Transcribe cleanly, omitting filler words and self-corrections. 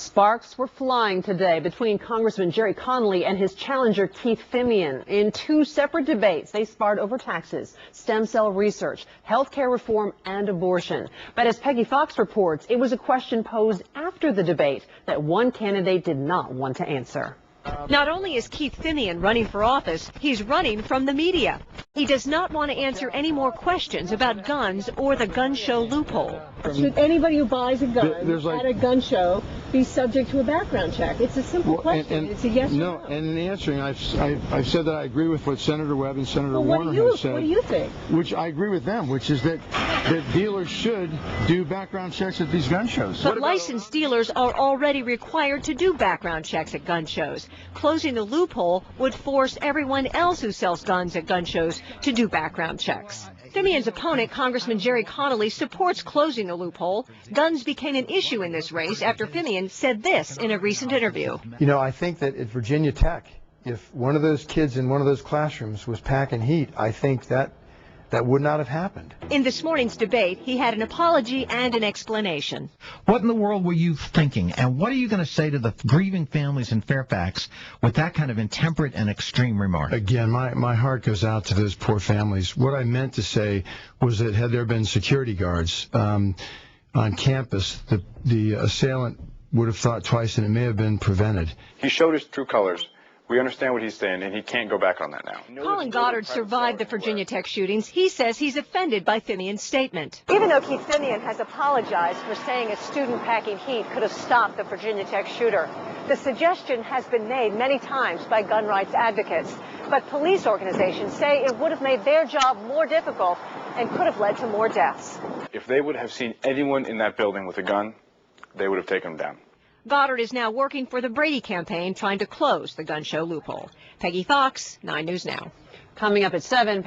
Sparks were flying today between Congressman Jerry Connolly and his challenger Keith Fimian. In two separate debates, they sparred over taxes, stem cell research, health care reform, and abortion. But as Peggy Fox reports, it was a question posed after the debate that one candidate did not want to answer. Not only is Keith Fimian running for office, he's running from the media. He does not want to answer any more questions about guns or the gun show loophole. Should anybody who buys a gun at a gun show be subject to a background check? It's a simple question. It's a yes or no. And in answering, I've said that I agree with what Senator Webb and Senator Warner have said. What do you think? Which I agree with them, which is that dealers should do background checks at these gun shows. But licensed dealers are already required to do background checks at gun shows. Closing the loophole would force everyone else who sells guns at gun shows to do background checks. Fimian's opponent, Congressman Jerry Connolly, supports closing the loophole. Guns became an issue in this race after Fimian said this in a recent interview. You know, I think that at Virginia Tech, if one of those kids in one of those classrooms was packing heat, I think that would not have happened. In this morning's debate, he had an apology and an explanation. What in the world were you thinking? And what are you going to say to the grieving families in Fairfax with that kind of intemperate and extreme remark? Again, my heart goes out to those poor families. What I meant to say was that had there been security guards on campus, the assailant would have thought twice and it may have been prevented. He showed his true colors. We understand what he's saying, and he can't go back on that now. Colin Goddard survived the Virginia Tech shootings. He says he's offended by Fimian's statement. Even though Keith Fimian has apologized for saying a student packing heat could have stopped the Virginia Tech shooter, the suggestion has been made many times by gun rights advocates. But police organizations say it would have made their job more difficult and could have led to more deaths. If they would have seen anyone in that building with a gun, they would have taken him down. Goddard is now working for the Brady campaign, trying to close the gun show loophole. Peggy Fox, 9 News Now. Coming up at 7.